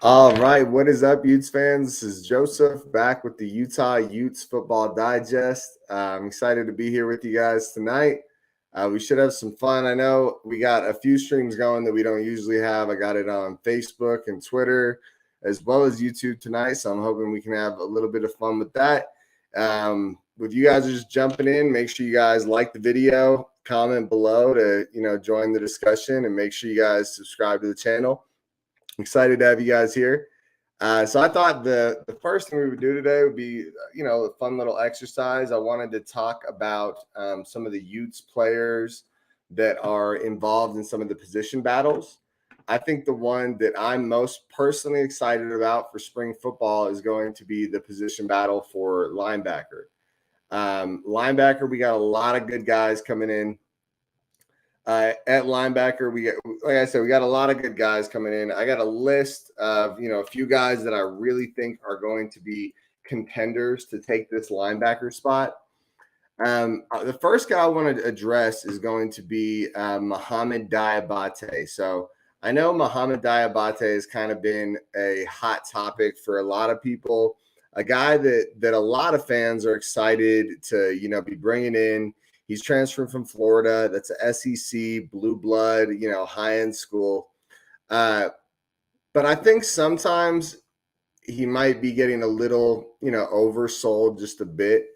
All right, what is up, Utes fans? This is Joseph back with the Utah Utes Football Digest. I'm excited to be here with you guys tonight. We should have some fun. I know we got a few streams going that we don't usually have. I got it on Facebook and Twitter as well as YouTube tonight, so I'm hoping we can have a little bit of fun with that. If you guys are just jumping in, make sure you guys like the video, comment below to join the discussion, and make sure you guys subscribe to the channel. Excited to have you guys here. So I thought the first thing we would do today would be, a fun little exercise. I wanted to talk about some of the Utes players that are involved in some of the position battles. I think the one that I'm most personally excited about for spring football is going to be the position battle for linebacker. Linebacker, we got a lot of good guys coming in. At linebacker, like I said, we got a lot of good guys coming in. I got a list of, a few guys that I really think are going to be contenders to take this linebacker spot. The first guy I want to address is going to be Mohammed Diabate. So I know Mohammed Diabate has kind of been a hot topic for a lot of people, a guy that a lot of fans are excited to, be bringing in. He's transferred from Florida. That's a SEC, blue blood, high-end school. But I think sometimes he might be getting a little, oversold just a bit.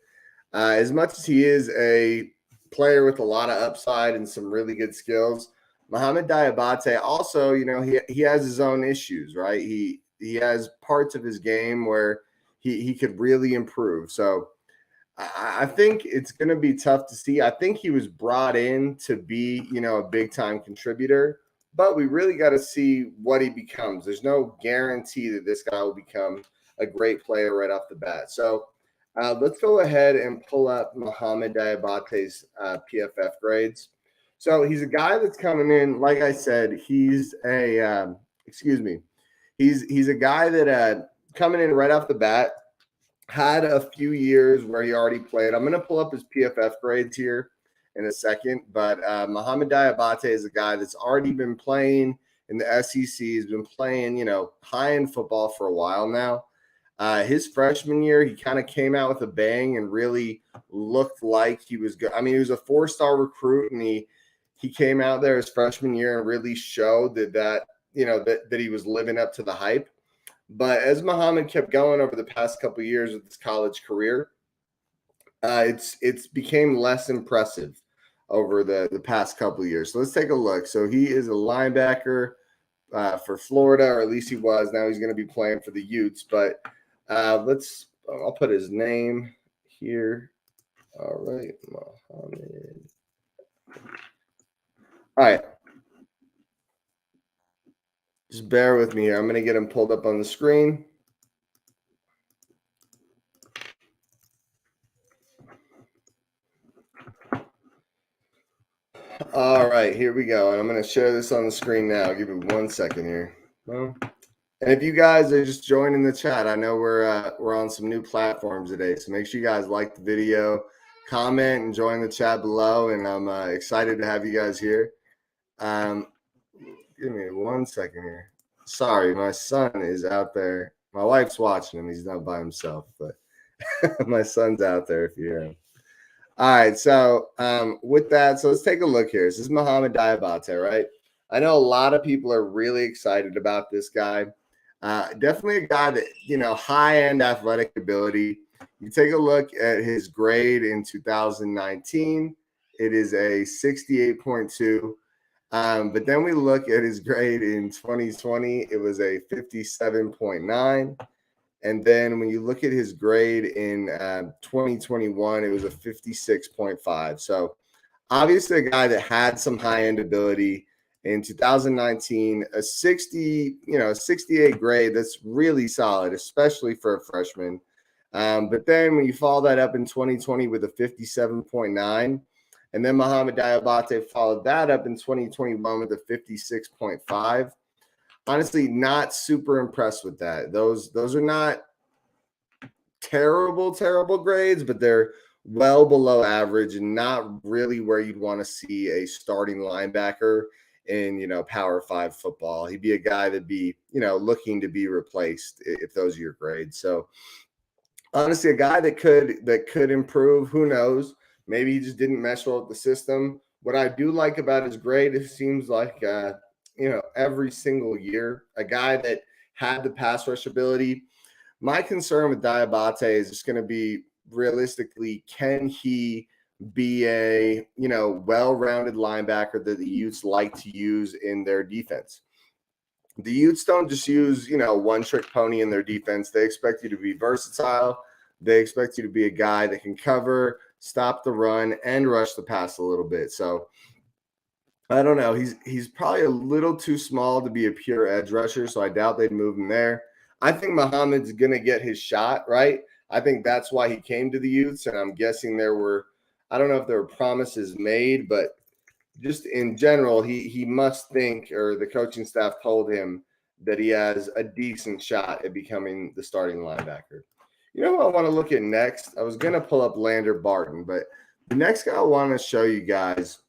As much as he is a player with a lot of upside and some really good skills, Mohammed Diabate also, he has his own issues, right? He has parts of his game where he could really improve. So I think it's going to be tough to see. I think he was brought in to be, a big-time contributor, but we really got to see what he becomes. There's no guarantee that this guy will become a great player right off the bat. So let's go ahead and pull up Mohammed Diabate's PFF grades. So he's a guy that's coming in, like I said, he's a he's a guy that coming in right off the bat. Had a few years where he already played. I'm going to pull up his PFF grades here in a second, but Mohammed Diabate is a guy that's already been playing in the SEC. He's been playing, high-end football for a while now. His freshman year, he kind of came out with a bang and really looked like he was good. I mean, he was a 4-star recruit, and he came out there his freshman year and really showed that he was living up to the hype. But as Mohammed kept going over the past couple of years with his college career, it's became less impressive over the past couple of years. So let's take a look. So he is a linebacker for Florida, or at least he was. Now he's going to be playing for the Utes. But I'll put his name here. All right, Mohammed. All right. Just bear with me here. I'm going to get him pulled up on the screen. All right, here we go. And I'm going to share this on the screen now. Give me 1 second here. Well, and if you guys are just joining the chat, I know we're on some new platforms today. So make sure you guys like the video, comment, and join the chat below. And I'm excited to have you guys here. Give me 1 second here. Sorry, my son is out there. My wife's watching him. He's not by himself, but my son's out there if you hear him. All right, so with that, so let's take a look here. This is Mohammed Diabate, right? I know a lot of people are really excited about this guy. Definitely a guy that, high-end athletic ability. You take a look at his grade in 2019. It is a 68.2. But then we look at his grade in 2020, it was a 57.9. And then when you look at his grade in 2021, it was a 56.5. So obviously a guy that had some high-end ability. In 2019, a 68 grade, that's really solid, especially for a freshman. But then when you follow that up in 2020 with a 57.9, and then Mohammed Diabate followed that up in 2021 with a 56.5. Honestly, not super impressed with that. Those are not terrible grades, but they're well below average and not really where you'd want to see a starting linebacker in, Power 5 football. He'd be a guy that'd be, looking to be replaced if those are your grades. So honestly, a guy that could improve. Who knows? Maybe he just didn't mesh well with the system. What I do like about his grade, it seems like every single year, a guy that had the pass rush ability. My concern with Diabate is just going to be realistically, can he be a well-rounded linebacker that the Utes like to use in their defense? The Utes don't just use, one-trick pony in their defense. They expect you to be versatile. They expect you to be a guy that can cover, stop the run, and rush the pass a little bit. So I don't know. He's probably a little too small to be a pure edge rusher, so I doubt they'd move him there. I think Muhammad's going to get his shot, right? I think that's why he came to the Utes, and I'm guessing I don't know if there were promises made, but just in general, he must think, or the coaching staff told him that he has a decent shot at becoming the starting linebacker. You know what I want to look at next? I was going to pull up Barton, but the next guy I want to show you guys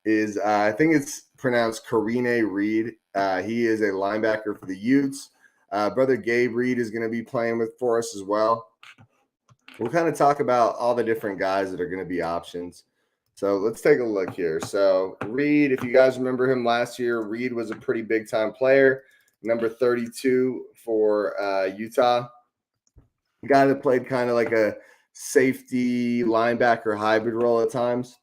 is I think it's pronounced Kareen Reed. He is a linebacker for the Utes. Brother Gabe Reed is going to be playing for us as well. We'll kind of talk about all the different guys that are going to be options. So let's take a look here. So Reed, if you guys remember him last year, Reed was a pretty big-time player, number 32 for Utah. A guy that played kind of like a safety linebacker hybrid role at times.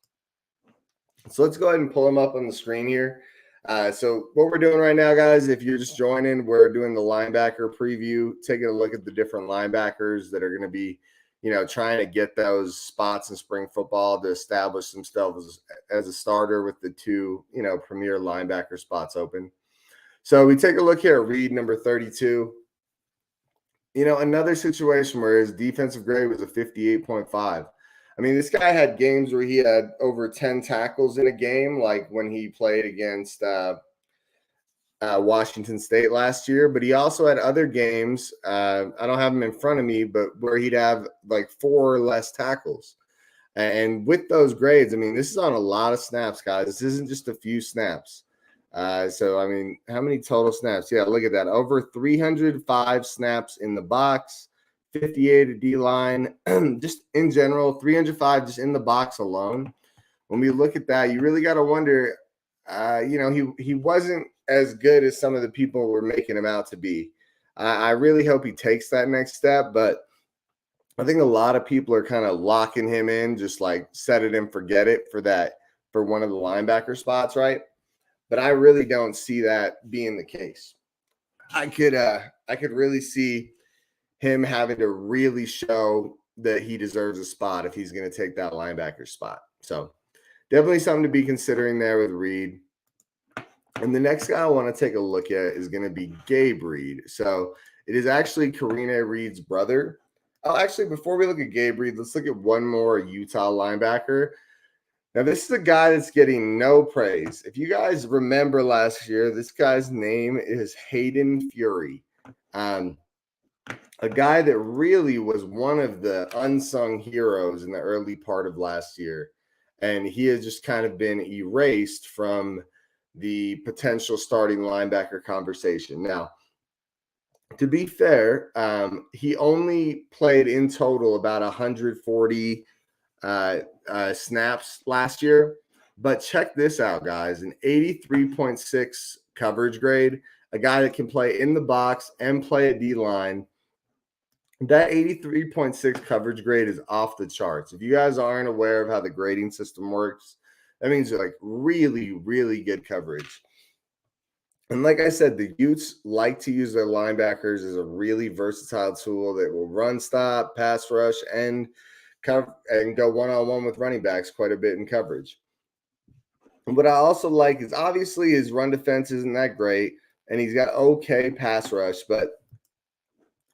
So let's go ahead and pull him up on the screen here. So what we're doing right now, guys, if you're just joining, we're doing the linebacker preview, taking a look at the different linebackers that are going to be, trying to get those spots in spring football to establish themselves as a starter with the two, premier linebacker spots open. So we take a look here at Reed, number 32. Another situation where his defensive grade was a 58.5. I mean, this guy had games where he had over 10 tackles in a game, like when he played against Washington State last year. But he also had other games, I don't have them in front of me, but where he'd have like 4 or less tackles. And with those grades, I mean, this is on a lot of snaps, guys. This isn't just a few snaps. So, I mean, how many total snaps? Yeah, look at that. Over 305 snaps in the box. 58 at D-line, just in general, 305 just in the box alone. When we look at that, you really got to wonder, he wasn't as good as some of the people were making him out to be. I really hope he takes that next step, but I think a lot of people are kind of locking him in, just like set it and forget it for one of the linebacker spots, right? But I really don't see that being the case. I could really see him having to really show that he deserves a spot if he's going to take that linebacker spot. So definitely something to be considering there with Reed. And the next guy I want to take a look at is going to be Gabe Reed. So it is actually Kareen Reed's brother. Oh, actually, before we look at Gabe Reed, let's look at one more Utah linebacker. Now, this is a guy that's getting no praise. If you guys remember last year, this guy's name is Hayden Fury. A guy that really was one of the unsung heroes in the early part of last year. And he has just kind of been erased from the potential starting linebacker conversation. Now, to be fair, he only played in total about 140 snaps last year. But check this out, guys. An 83.6 coverage grade, a guy that can play in the box and play a D-line. That 83.6 coverage grade is off the charts. If you guys aren't aware of how the grading system works, that means like really, really good coverage. And like I said, the Utes like to use their linebackers as a really versatile tool that will run, stop, pass rush, and cover and go one-on-one with running backs quite a bit in coverage. And what I also like is obviously his run defense isn't that great, and he's got okay pass rush, but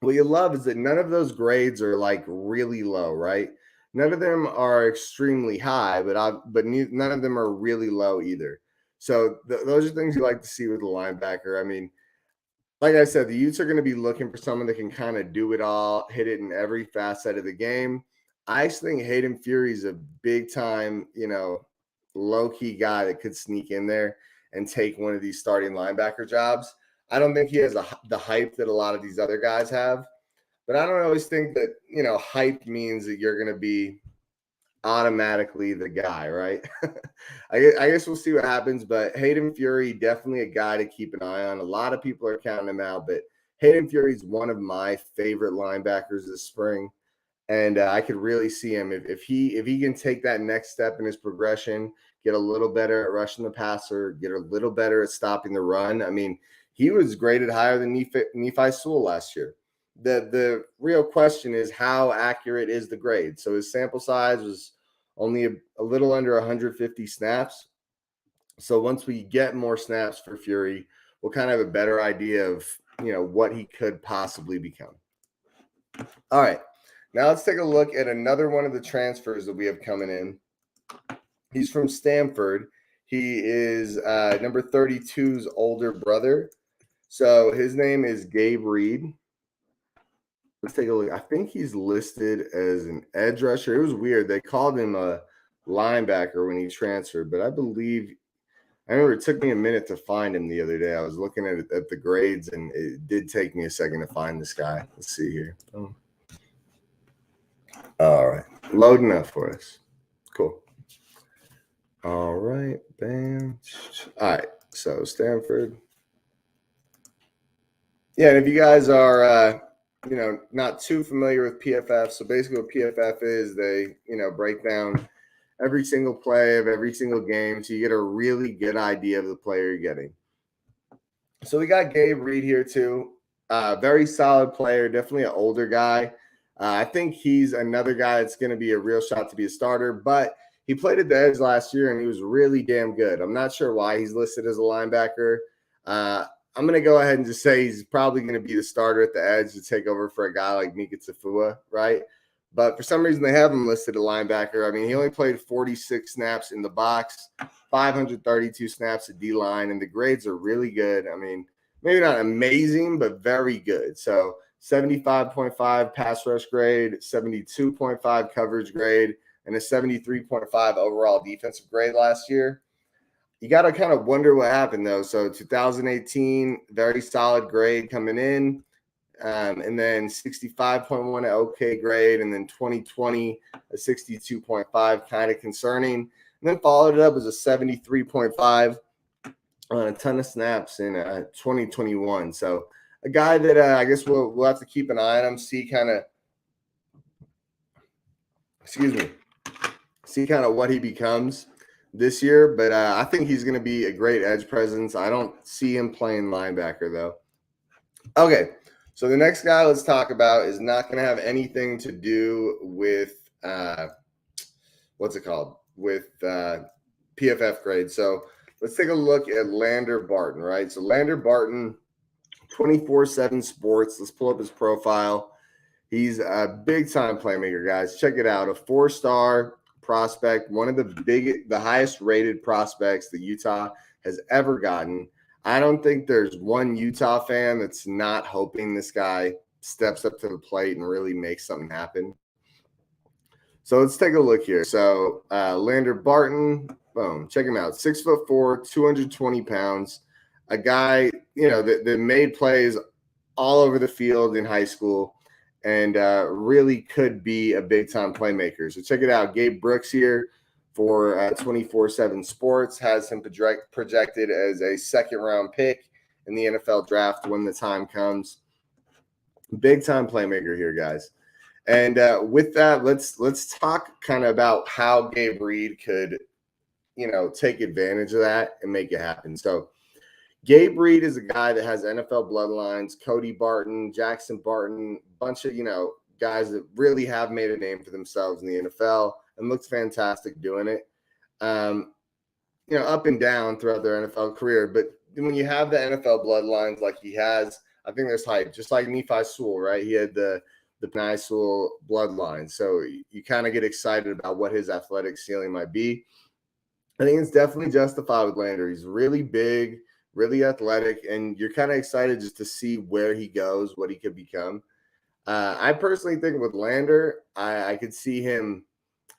what you love is that none of those grades are like really low, right? None of them are extremely high, but none of them are really low either. So those are things you like to see with the linebacker. I mean, like I said, the Utes are going to be looking for someone that can kind of do it all, hit it in every facet of the game. I actually think Hayden Fury's a big time, low key guy that could sneak in there and take one of these starting linebacker jobs. I don't think he has the hype that a lot of these other guys have, but I don't always think that, hype means that you're going to be automatically the guy, right? I guess we'll see what happens, but Hayden Fury, definitely a guy to keep an eye on. A lot of people are counting him out, but Hayden Fury is one of my favorite linebackers this spring. And I could really see him if he can take that next step in his progression, get a little better at rushing the passer, get a little better at stopping the run. I mean, he was graded higher than Nephi Sewell last year. The real question is, how accurate is the grade? So his sample size was only a little under 150 snaps. So once we get more snaps for Fury, we'll kind of have a better idea of what he could possibly become. All right. Now let's take a look at another one of the transfers that we have coming in. He's from Stanford. He is number 32's older brother. So his name is Gabe Reed. Let's take a look. I think he's listed as an edge rusher. It was weird. They called him a linebacker when he transferred, but I remember it took me a minute to find him the other day. I was looking at the grades, and it did take me a second to find this guy. Let's see here. All right. Loading up for us. Cool. All right. Bam. All right. So Stanford. Yeah, and if you guys are, not too familiar with PFF, so basically what PFF is, they, break down every single play of every single game, so you get a really good idea of the player you're getting. So we got Gabe Reed here too. Very solid player, definitely an older guy. I think he's another guy that's going to be a real shot to be a starter, but he played at the edge last year, and he was really damn good. I'm not sure why he's listed as a linebacker. I'm going to go ahead and just say he's probably going to be the starter at the edge to take over for a guy like Mika Talef, right? But for some reason, they have him listed a linebacker. I mean, he only played 46 snaps in the box, 532 snaps at D-line, and the grades are really good. I mean, maybe not amazing, but very good. So 75.5 pass rush grade, 72.5 coverage grade, and a 73.5 overall defensive grade last year. You got to kind of wonder what happened, though. So 2018, very solid grade coming in, and then 65.1 at OK grade, and then 2020, a 62.5, kind of concerning. And then followed it up as a 73.5 on a ton of snaps in 2021. So a guy that I guess we'll have to keep an eye on him, see kind of what he becomes this year. But I think he's going to be a great edge presence. I don't see him playing linebacker, though. Okay, so the next guy let's talk about is not going to have anything to do with with PFF grade. So let's take a look at Lander Barton, right? So Lander Barton, 24/7 Sports. Let's pull up his profile. He's a big-time playmaker, guys. Check it out. A 4-star prospect, one of the highest-rated prospects that Utah has ever gotten. I don't think there's one Utah fan that's not hoping this guy steps up to the plate and really makes something happen. So let's take a look here. So Lander Barton, boom, check him out. 6'4", 220 pounds. A guy, that made plays all over the field in high school and really could be a big-time playmaker. So check it out. Gabe Brooks here for 24/7 Sports has him projected as a second-round pick in the NFL draft when the time comes. Big-time playmaker here, guys. And with that, let's talk kind of about how Gabe Reed could, take advantage of that and make it happen. So Gabe Reed is a guy that has NFL bloodlines, Cody Barton, Jackson Barton, bunch of, guys that really have made a name for themselves in the NFL and looks fantastic doing it, up and down throughout their NFL career. But when you have the NFL bloodlines like he has, I think there's hype, just like Nephi Sewell, right? He had the Nephi Sewell bloodline. So you kind of get excited about what his athletic ceiling might be. I think it's definitely justified with Lander. He's really big, really athletic, and you're kind of excited just to see where he goes, what he could become. I personally think with Lander, I could see him,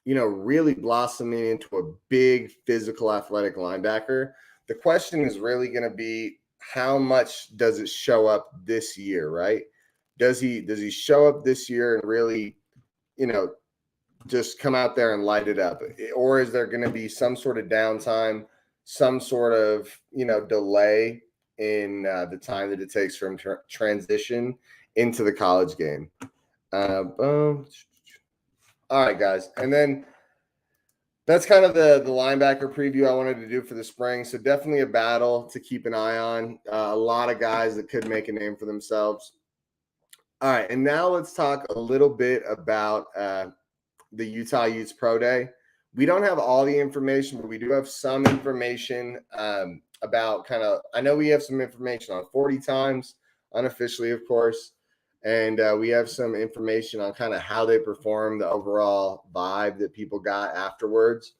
really blossoming into a big physical athletic linebacker. The question is really going to be how much does it show up this year, right? Does he show up this year and really, just come out there and light it up? Or is there going to be some sort of downtime, some sort of, delay in the time that it takes for him to transition into the college game? Boom. All right, guys. And then that's kind of the linebacker preview I wanted to do for the spring. So definitely a battle to keep an eye on. A lot of guys that could make a name for themselves. All right, and now let's talk a little bit about the Utah Utes Pro Day. We don't have all the information, but we do have some information about I know we have some information on 40 times, unofficially, of course. And we have some information on kind of how they perform, the overall vibe that people got afterwards.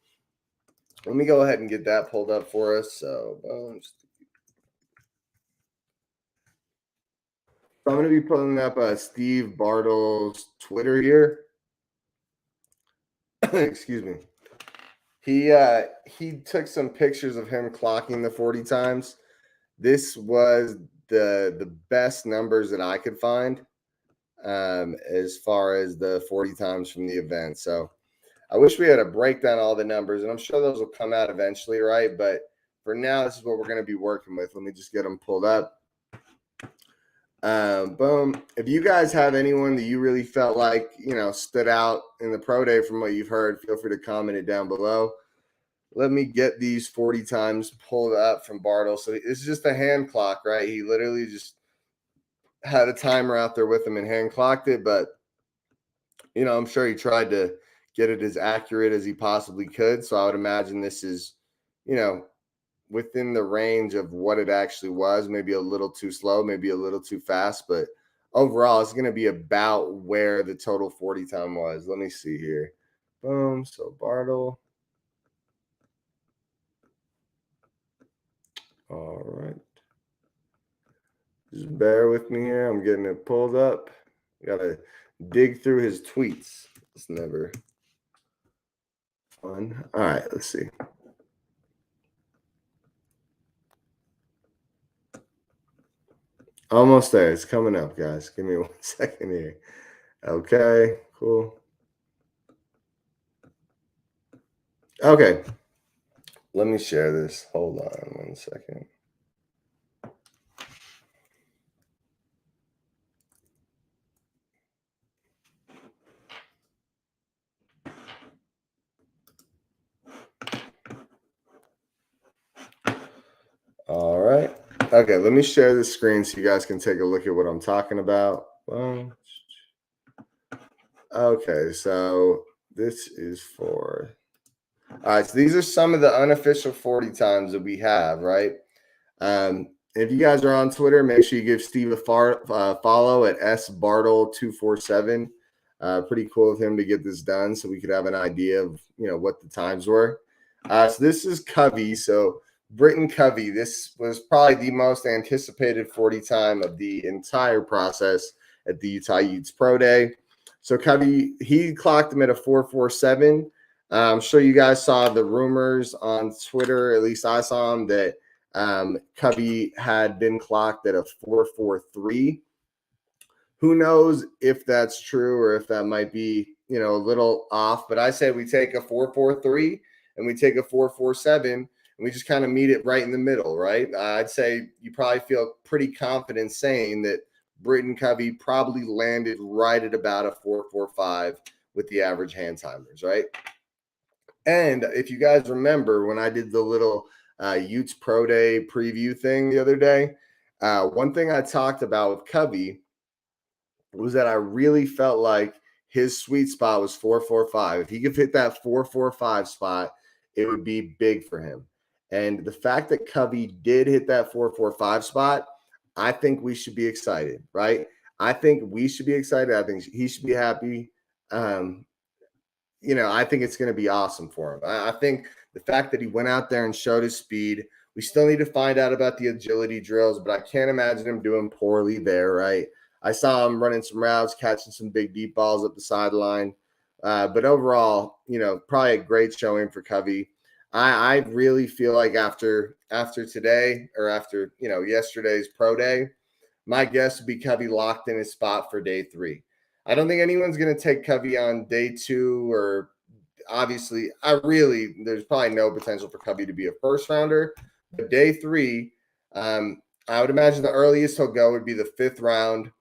Let me go ahead and get that pulled up for us. So I'm going to be pulling up Steve Bartle's Twitter here. Excuse me. He took some pictures of him clocking the 40 times. This was the best numbers that I could find as far as the 40 times from the event. So I wish we had a breakdown all the numbers, and I'm sure those will come out eventually, right? But for now, this is what we're going to be working with. Let me just get them pulled up. Boom. If you guys have anyone that you really felt like, stood out in the pro day from what you've heard, feel free to comment it down below. Let me get these 40 times pulled up from Bartle. So it's just a hand clock, right? He literally just had a timer out there with him and hand clocked it. But, I'm sure he tried to get it as accurate as he possibly could. So I would imagine this is, within the range of what it actually was, maybe a little too slow, maybe a little too fast, but overall it's going to be about where the total 40 time was. Let me see here. Boom. So Bartle. All right. Just bear with me here. I'm getting it pulled up. Got to dig through his tweets. It's never fun. All right, let's see. Almost there. It's coming up, guys. Give me 1 second here. Okay, cool. Okay. Let me share this. Hold on 1 second. All right. Okay, let me share the screen so you guys can take a look at what I'm talking about. Okay, so this is for. All right, so these are some of the unofficial 40 times that we have, right? If you guys are on Twitter, make sure you give Steve a follow at sbartle247. Pretty cool of him to get this done so we could have an idea of, what the times were. So this is Covey. So Britton Covey, this was probably the most anticipated 40 time of the entire process at the Utah Utes Pro Day. So Covey, he clocked him at a 4.47. I'm sure you guys saw the rumors on Twitter, at least I saw them, that Covey had been clocked at a 4.43. Who knows if that's true or if that might be, a little off, but I say we take a 4.43 and we take a 4.47 and we just kind of meet it right in the middle, right? I'd say you probably feel pretty confident saying that Britton Covey probably landed right at about a 4.45 with the average hand timers, right? And if you guys remember when I did the little Utes Pro Day preview thing the other day, one thing I talked about with Covey was that I really felt like his sweet spot was 4.45. If he could hit that 4.45 spot, it would be big for him. And the fact that Covey did hit that 4.45 spot, I think we should be excited, right? I think we should be excited. I think he should be happy. I think it's going to be awesome for him. I think the fact that he went out there and showed his speed, we still need to find out about the agility drills, but I can't imagine him doing poorly there, right? I saw him running some routes, catching some big deep balls up the sideline. But overall, probably a great showing for Covey. I really feel like after today or after, yesterday's pro day, my guess would be Covey locked in his spot for day 3. I don't think anyone's going to take Covey on day 2, or obviously there's probably no potential for Covey to be a first rounder. But day 3, I would imagine the earliest he'll go would be the 5th round.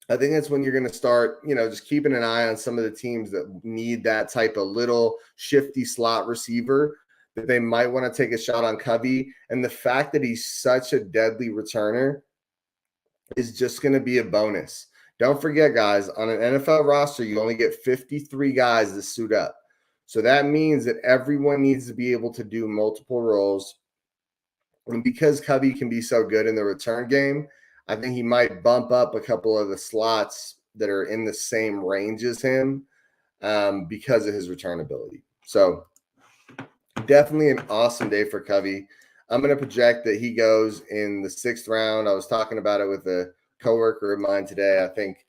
I think that's when you're going to start, just keeping an eye on some of the teams that need that type of little shifty slot receiver, that they might want to take a shot on Covey. And the fact that he's such a deadly returner is just going to be a bonus. Don't forget, guys, on an NFL roster, you only get 53 guys to suit up. So that means that everyone needs to be able to do multiple roles. And because Covey can be so good in the return game, I think he might bump up a couple of the slots that are in the same range as him because of his return ability. So definitely an awesome day for Covey. I'm going to project that he goes in the 6th round. I was talking about it with a coworker of mine today. I think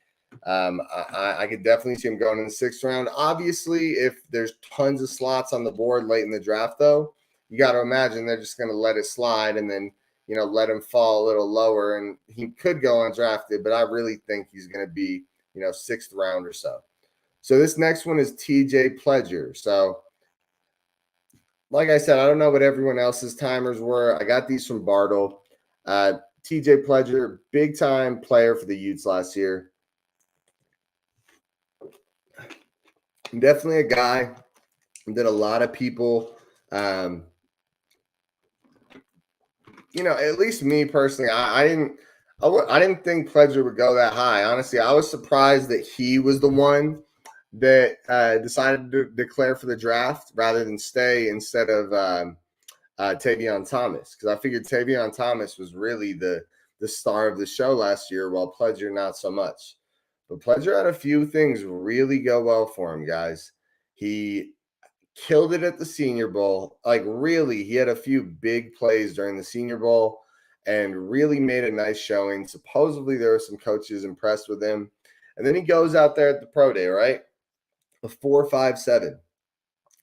I could definitely see him going in the 6th round. Obviously, if there's tons of slots on the board late in the draft, though, you got to imagine they're just going to let it slide and then, let him fall a little lower. And he could go undrafted, but I really think he's going to be, 6th round or so. So this next one is TJ Pledger. So, like I said, I don't know what everyone else's timers were. I got these from Barton. TJ Pledger, big time player for the Utes last year. Definitely a guy that a lot of people, at least me personally, I didn't think Pledger would go that high. Honestly, I was surprised that he was the one that decided to declare for the draft rather than stay instead of Tavion Thomas, because I figured Tavion Thomas was really the star of the show last year, while Pledger not so much. But Pledger had a few things really go well for him, guys. He killed it at the Senior Bowl. Like, really, he had a few big plays during the Senior Bowl and really made a nice showing. Supposedly, there were some coaches impressed with him. And then he goes out there at the pro day, right? A 4.57.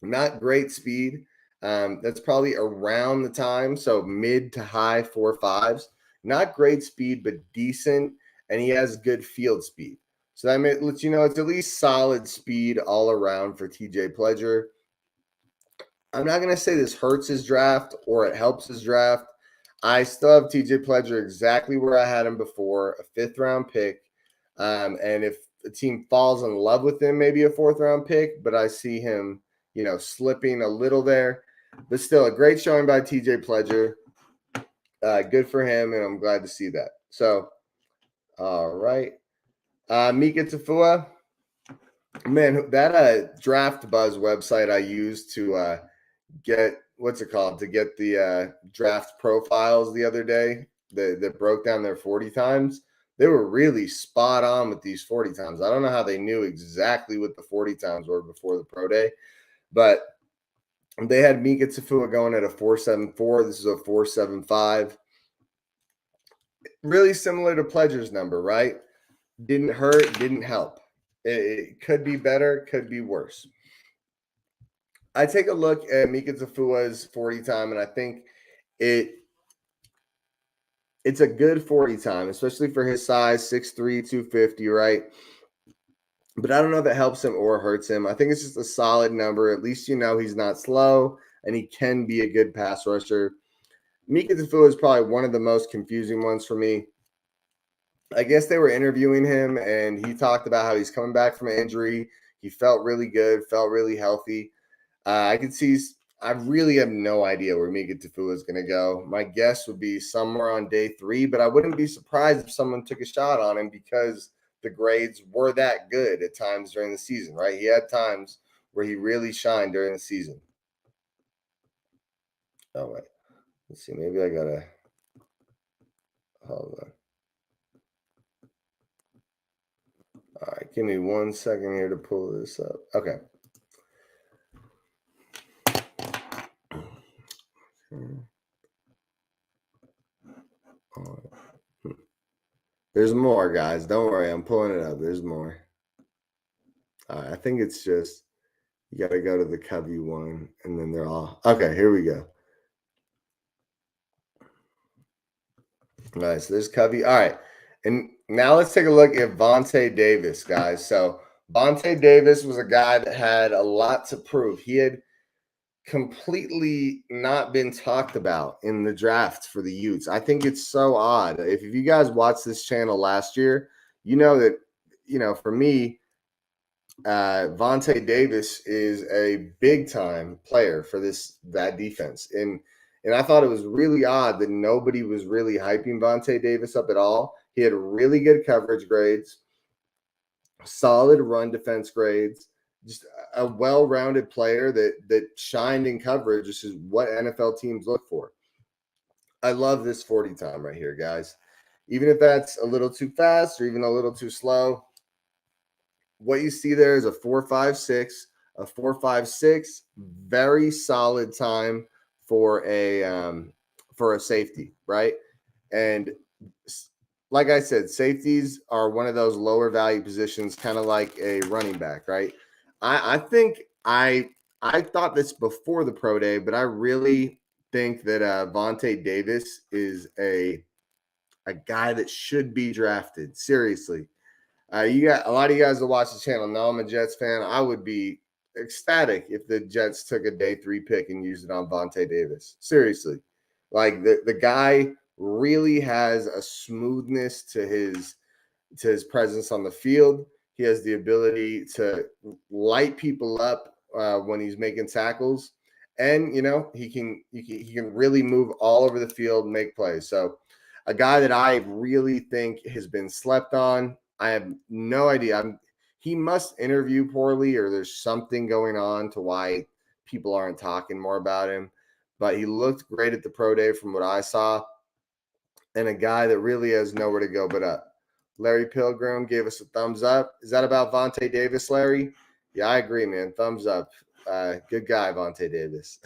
Not great speed. That's probably around the time, so mid to high 4.5s. Not great speed, but decent, and he has good field speed. So that lets you know it's at least solid speed all around for TJ Pledger. I'm not going to say this hurts his draft or it helps his draft. I still have TJ Pledger exactly where I had him before, a 5th round pick. And if the team falls in love with him, maybe a 4th round pick, but I see him, slipping a little there. But still, a great showing by TJ Pledger. Good for him, and I'm glad to see that. So, all right. Mika Talef. Man, that Draft Buzz website I used to get, to get the draft profiles the other day that broke down their 40 times. They were really spot on with these 40 times. I don't know how they knew exactly what the 40 times were before the pro day, but they had Mika Talef going at a 4.74. This is a 4.75. Really similar to Pledger's number, right? Didn't hurt, didn't help. It could be better, could be worse. I take a look at Mika Talef's 40 time, and I think it's a good 40 time, especially for his size, 6'3", 250, right? But I don't know if it helps him or hurts him. I think it's just a solid number. At least he's not slow, and he can be a good pass rusher. Mika Talef is probably one of the most confusing ones for me. I guess they were interviewing him, and he talked about how he's coming back from an injury. He felt really good, felt really healthy. I really have no idea where Mika Talef is going to go. My guess would be somewhere on day 3, but I wouldn't be surprised if someone took a shot on him because the grades were that good at times during the season, right? He had times where he really shined during the season. Oh, wait. Let's see. Maybe I got to hold on. All right. Give me 1 second here to pull this up. Okay. There's more, guys. Don't worry. I'm pulling it up. There's more. I think it's just you got to go to the Covey one, and then they're all okay. Here we go. All right, so there's Covey. All right, and now let's take a look at Vontae Davis, guys. So Vontae Davis was a guy that had a lot to prove. He had completely not been talked about in the draft for the Utes. I think it's so odd. If you guys watched this channel last year, you know that, for me, Vontae Davis is a big time player for that defense. And I thought it was really odd that nobody was really hyping Vontae Davis up at all. He had really good coverage grades, solid run defense grades, just a well-rounded player that shined in coverage. This is what NFL teams look for. I love this 40 time right here, guys. Even if that's a little too fast or even a little too slow, what you see there is a 4.56, a 4.56, very solid time for a safety, right? And like I said, safeties are one of those lower value positions, kind of like a running back, right? I think I thought this before the pro day, but I really think that Vontae Davis is a guy that should be drafted. Seriously. You got a lot of you guys that watch the channel know I'm a Jets fan. I would be ecstatic if the Jets took a day 3 pick and used it on Vontae Davis. Seriously. Like the guy really has a smoothness to his presence on the field. He has the ability to light people up when he's making tackles, and he can really move all over the field and make plays. So, a guy that I really think has been slept on. I have no idea. He must interview poorly, or there's something going on to why people aren't talking more about him. But he looked great at the pro day from what I saw, and a guy that really has nowhere to go but up. Larry Pilgrim gave us a thumbs up. Is that about Vontae Davis, Larry? Yeah, I agree, man. Thumbs up. Good guy, Vontae Davis.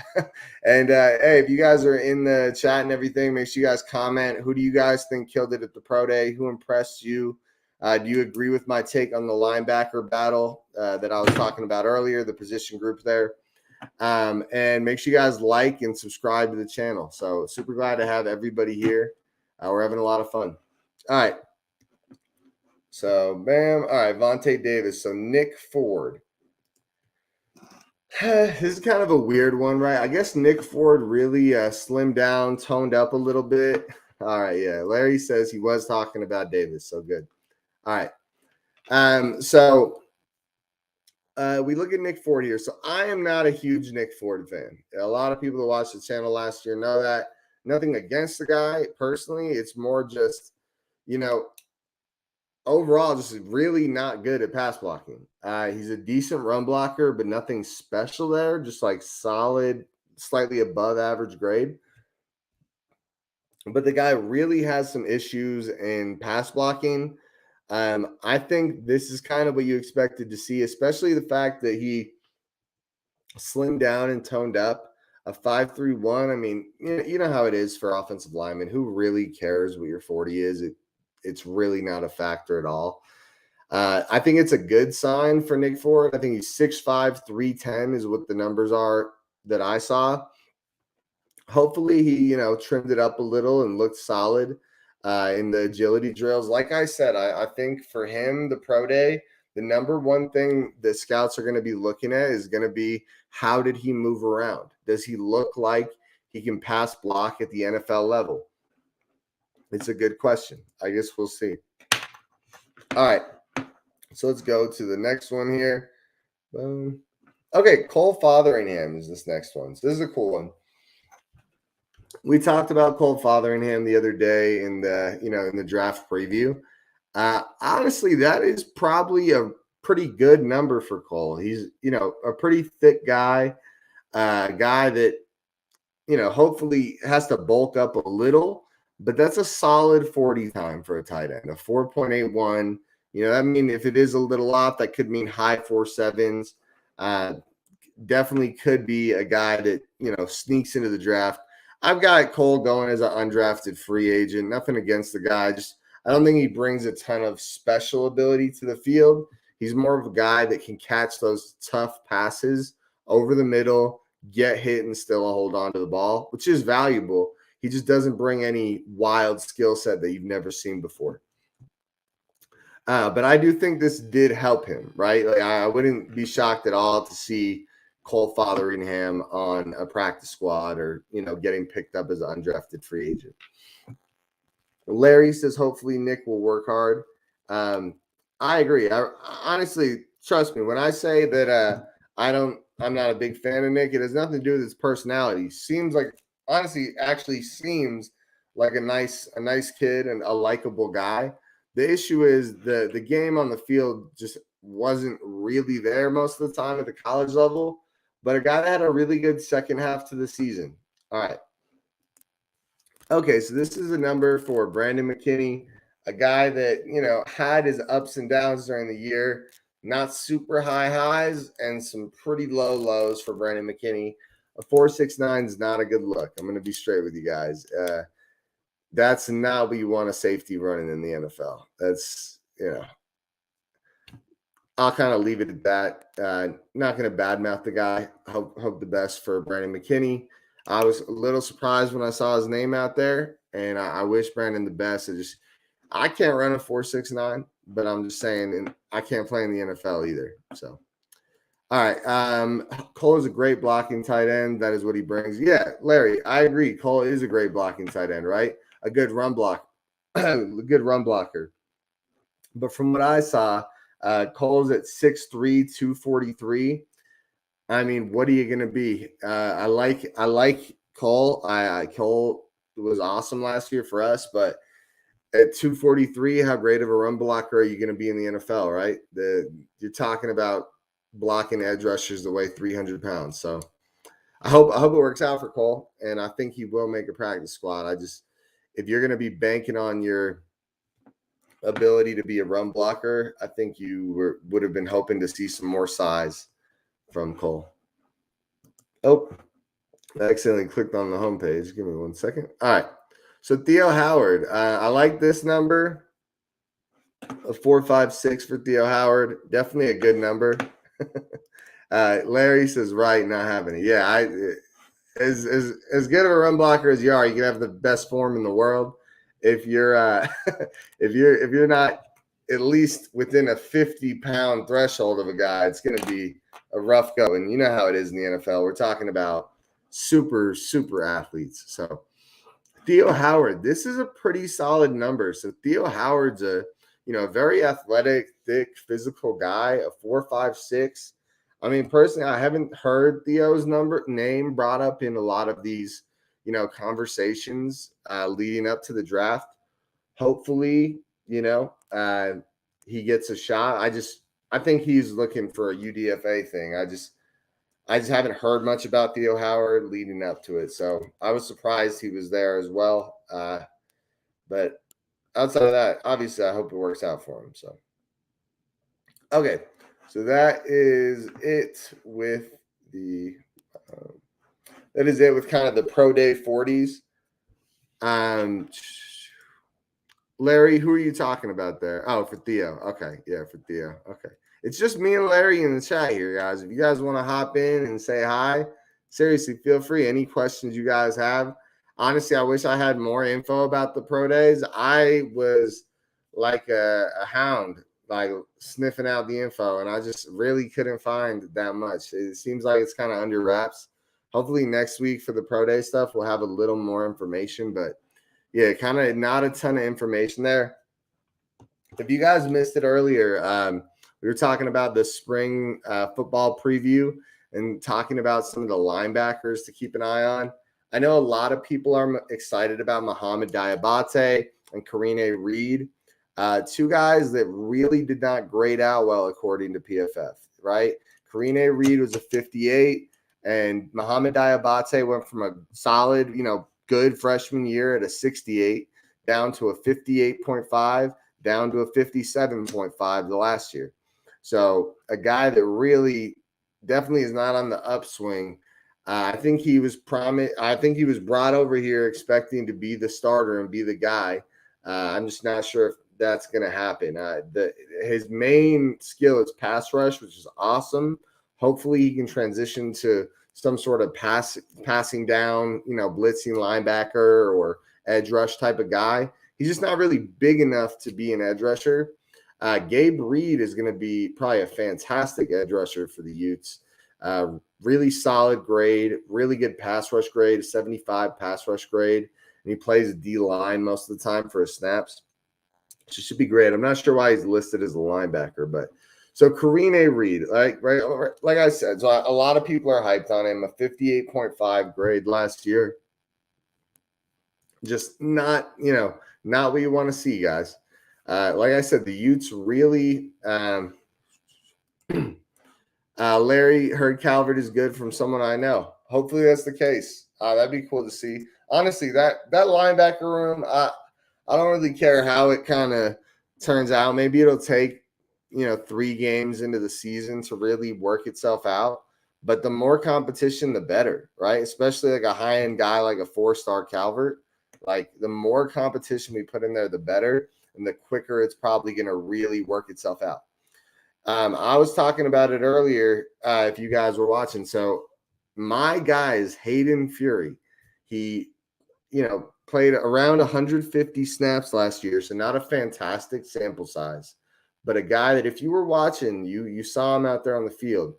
And hey, if you guys are in the chat and everything, make sure you guys comment. Who do you guys think killed it at the pro day? Who impressed you? Do you agree with my take on the linebacker battle that I was talking about earlier, the position group there? And make sure you guys like and subscribe to the channel. So super glad to have everybody here. We're having a lot of fun. All right. So, bam. All right, Vontae Davis. So, Nick Ford. This is kind of a weird one, right? I guess Nick Ford really slimmed down, toned up a little bit. All right, yeah. Larry says he was talking about Davis, so good. All right. So we look at Nick Ford here. So I am not a huge Nick Ford fan. A lot of people that watched the channel last year know that. Nothing against the guy personally. It's more just, overall, just really not good at pass blocking. He's a decent run blocker, but nothing special there. Just like solid, slightly above average grade. But the guy really has some issues in pass blocking. I think this is kind of what you expected to see, especially the fact that he slimmed down and toned up. A 5.31. I mean, you know how it is for offensive linemen. Who really cares what your 40 is? It's really not a factor at all. I think it's a good sign for Nick Ford. I think he's 6'5", 310 is what the numbers are that I saw. Hopefully he, trimmed it up a little and looked solid in the agility drills. Like I said, I think for him, the pro day, the number one thing that scouts are going to be looking at is going to be, how did he move around? Does he look like he can pass block at the NFL level? It's a good question. I guess we'll see. All right. So let's go to the next one here. Boom. Okay, Cole Fotheringham is this next one. So this is a cool one. We talked about Cole Fotheringham the other day in the draft preview. Honestly, that is probably a pretty good number for Cole. He's, a pretty thick guy, a guy that, hopefully has to bulk up a little, but that's a solid 40 time for a tight end, a 4.81. I mean, if it is a little off, that could mean high 4.7s. Definitely could be a guy that, sneaks into the draft. I've got Cole going as an undrafted free agent. Nothing against the guy. I don't think he brings a ton of special ability to the field. He's more of a guy that can catch those tough passes over the middle, get hit, and still hold on to the ball, which is valuable. He just doesn't bring any wild skill set that you've never seen before. But I do think this did help him, right? Like, I wouldn't be shocked at all to see Cole Fotheringham on a practice squad or, getting picked up as an undrafted free agent. Larry says, hopefully Nick will work hard. I agree. I honestly, trust me, when I say that I'm not a big fan of Nick, it has nothing to do with his personality. Actually seems like a nice kid and a likable guy. The issue is the game on the field just wasn't really there most of the time at the college level, but a guy that had a really good second half to the season. All right. Okay, so this is a number for Brandon Mckinney, a guy that, had his ups and downs during the year, not super high highs and some pretty low lows for Brandon McKinney. A 4.69 is not a good look. I'm going to be straight with you guys. That's not what you want a safety running in the NFL. That's, I'll kind of leave it at that. Not going to badmouth the guy. Hope the best for Brandon McKinney. I was a little surprised when I saw his name out there, and I wish Brandon the best. I can't run a 4.69, but I'm just saying, and I can't play in the NFL either. So, all right. Cole is a great blocking tight end. That is what he brings. Yeah, Larry, I agree. Cole is a great blocking tight end, right? A good run block, a good run blocker. But from what I saw, Cole's at 6'3", 243. I mean, what are you going to be? I like Cole. Cole was awesome last year for us, but at 243, how great of a run blocker are you going to be in the NFL, right? You're talking about blocking edge rushers that weigh 300 pounds. So I hope it works out for Cole, and I think he will make a practice squad. If you're going to be banking on your ability to be a run blocker, I think you would have been hoping to see some more size from Cole. Oh, I accidentally clicked on the homepage. Give me 1 second. All right. So Theo Howard, I like this number, a 4.56 for Theo Howard. Definitely a good number. Larry says, right, not having it. Yeah, as good of a run blocker as you are, you can have the best form in the world. If you're if you're not at least within a 50-pound threshold of a guy, it's going to be a rough go. And you know how it is in the NFL. We're talking about super athletes. So Theo Howard, this is a pretty solid number. So Theo Howard's a very athletic, thick, physical guy, a 4.56. I mean, personally, I haven't heard Theo's name brought up in a lot of these, conversations leading up to the draft. Hopefully, he gets a shot. I think he's looking for a UDFA thing. I just haven't heard much about Theo Howard leading up to it. So I was surprised he was there as well. But outside of that, obviously, I hope it works out for him. So, okay. So that is it with kind of the pro day 40s. Larry, who are you talking about there? Oh, for Theo. Okay. Yeah, for Theo. Okay. It's just me and Larry in the chat here, guys. If you guys want to hop in and say hi, seriously, feel free. Any questions you guys have. Honestly, I wish I had more info about the pro days. I was like a hound, like sniffing out the info, and I just really couldn't find that much. It seems like it's kind of under wraps. Hopefully next week for the pro day stuff, we'll have a little more information, but yeah, kind of not a ton of information there. If you guys missed it earlier, we were talking about the spring football preview and talking about some of the linebackers to keep an eye on. I know a lot of people are excited about Mohammed Diabate and Kareen Reed, two guys that really did not grade out well according to PFF, right? Kareen Reed was a 58, and Mohammed Diabate went from a solid, good freshman year at a 68 down to a 58.5, down to a 57.5 the last year. So a guy that really definitely is not on the upswing. I think he was brought over here expecting to be the starter and be the guy. I'm just not sure if that's going to happen. His main skill is pass rush, which is awesome. Hopefully he can transition to some sort of passing down, blitzing linebacker or edge rush type of guy. He's just not really big enough to be an edge rusher. Gabe Reed is going to be probably a fantastic edge rusher for the Utes. Really solid grade, really good pass rush grade, 75 pass rush grade. And he plays D-line most of the time for his snaps. She should be great. I'm not sure why he's listed as a linebacker, but so Kareen Reed, like I said, so a lot of people are hyped on him. A 58.5 grade last year. Just not what you want to see, guys. Like I said, the Utes really. Larry heard Calvert is good from someone I know. Hopefully that's the case. That'd be cool to see. Honestly, that linebacker room, I don't really care how it kind of turns out. Maybe it'll take 3 games into the season to really work itself out. But the more competition, the better, right? Especially like a high-end guy like a 4-star Calvert. Like the more competition we put in there, the better, and the quicker it's probably going to really work itself out. I was talking about it earlier if you guys were watching. So my guy is Hayden Fury. He, played around 150 snaps last year, so not a fantastic sample size, but a guy that if you were watching, you saw him out there on the field.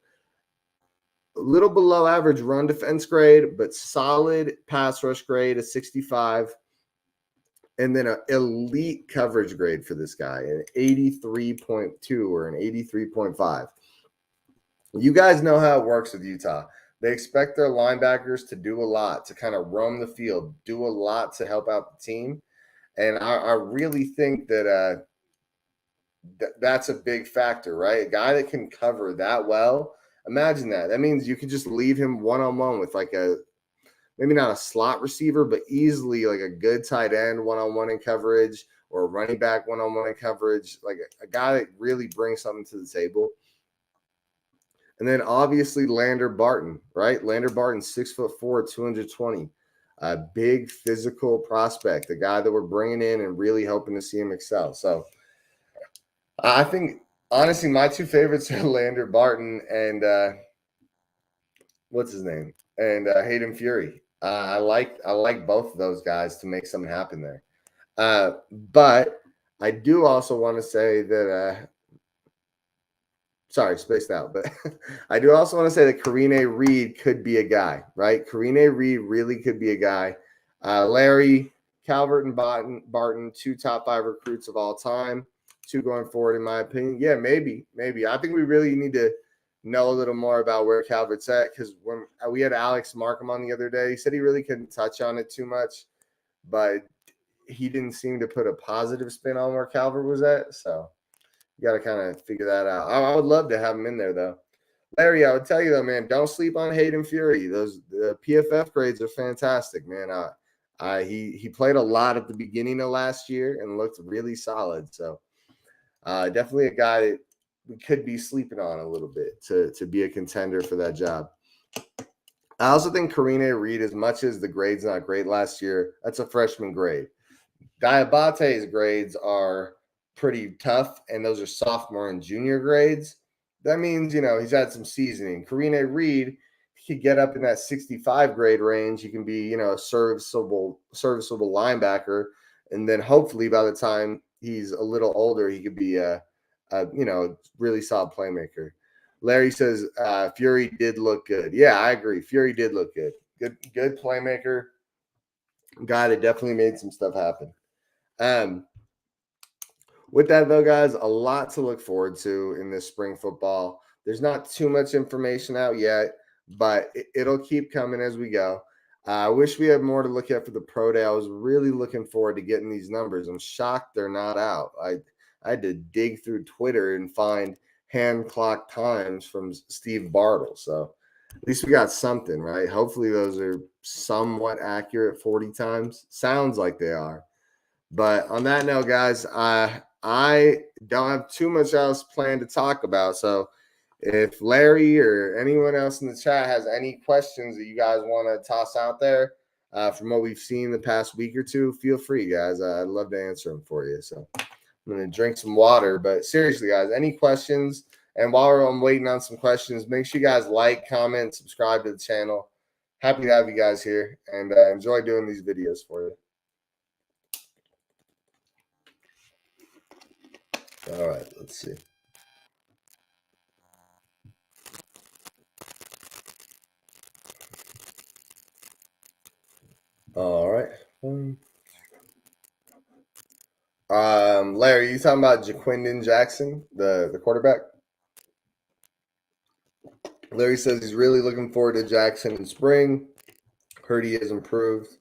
A little below average run defense grade, but solid pass rush grade, a 65. And then an elite coverage grade for this guy, an 83.2 or an 83.5. You guys know how it works with Utah. They expect their linebackers to do a lot, to kind of roam the field, do a lot to help out the team. And I really think that that's a big factor, right? A guy that can cover that well. Imagine that. That means you could just leave him one-on-one with like maybe not a slot receiver, but easily like a good tight end one-on-one in coverage or a running back one-on-one in coverage, like a guy that really brings something to the table. And then obviously Lander Barton, right? Lander Barton, 6'4", 220, a big physical prospect, the guy that we're bringing in and really hoping to see him excel. So I think honestly, my 2 favorites are Lander Barton and what's his name? And Hayden Fury. I like both of those guys to make something happen there. But I do also want to say that sorry, spaced out, but I do also want to say that Kareen Reed could be a guy, right? Kareen Reed really could be a guy. Larry, Calvert, and Barton, 2 top 5 recruits of all time, 2 going forward, in my opinion. Yeah, maybe. I think we really need to know a little more about where Calvert's at, because when we had Alex Markham on the other day, he said he really couldn't touch on it too much, but he didn't seem to put a positive spin on where Calvert was at. So you got to kind of figure that out. I would love to have him in there, though. Larry, I would tell you, though, man, don't sleep on Hayden Fury. The PFF grades are fantastic, man. He played a lot at the beginning of last year and looked really solid. So definitely a guy that we could be sleeping on a little bit to be a contender for that job. I also think Kareen Reed, as much as the grade's not great last year, that's a freshman grade. Diabate's grades are pretty tough, and those are sophomore and junior grades. That means, he's had some seasoning. Kareen Reed, he could get up in that 65 grade range. He can be, a serviceable linebacker. And then hopefully by the time he's a little older, he could be a really solid playmaker. Larry says Fury did look good. Yeah, I agree. Fury did look good. Good playmaker. Guy that definitely made some stuff happen. With that, though, guys, a lot to look forward to in this spring football. There's not too much information out yet, but it'll keep coming as we go. I wish we had more to look at for the Pro Day. I was really looking forward to getting these numbers. I'm shocked they're not out. I had to dig through Twitter and find hand clock times from Steve Bartle. So at least we got something, right? Hopefully those are somewhat accurate 40 times. Sounds like they are. But on that note, guys, I don't have too much else planned to talk about. So if Larry or anyone else in the chat has any questions that you guys want to toss out there, from what we've seen the past week or two, feel free, guys. I'd love to answer them for you. So I'm going to drink some water. But seriously, guys, any questions? And while I'm waiting on some questions, make sure you guys like, comment, subscribe to the channel. Happy to have you guys here, and enjoy doing these videos for you. All right, let's see. All right. Larry, you talking about Jaquindon Jackson, the quarterback? Larry says he's really looking forward to Jackson in spring. Heard he has improved.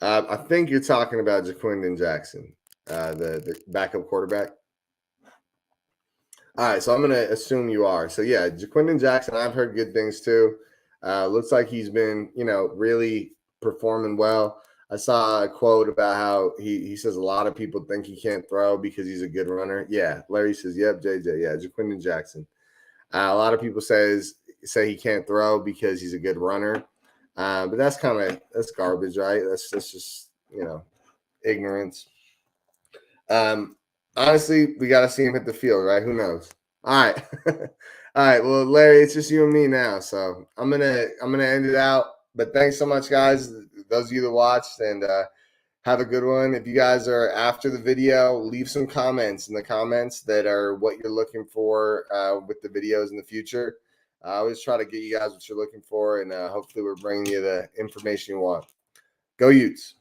I think you're talking about Jaquindon Jackson, the backup quarterback. All right, so I'm going to assume you are. So, yeah, Jaquindon Jackson, I've heard good things too. Looks like he's been, really performing well. I saw a quote about how he says a lot of people think he can't throw because he's a good runner. Yeah, Larry says, yep, JJ, yeah, Jaquindon Jackson. A lot of people say he can't throw because he's a good runner. But that's garbage, right? That's just, ignorance. Honestly, we got to see him hit the field, right? Who knows? All right. All right. Well, Larry, it's just you and me now. So I'm going to end it out. But thanks so much, guys, those of you that watched, and have a good one. If you guys are after the video, leave some comments in the comments that are what you're looking for with the videos in the future. I always try to get you guys what you're looking for, and hopefully we're bringing you the information you want. Go Utes.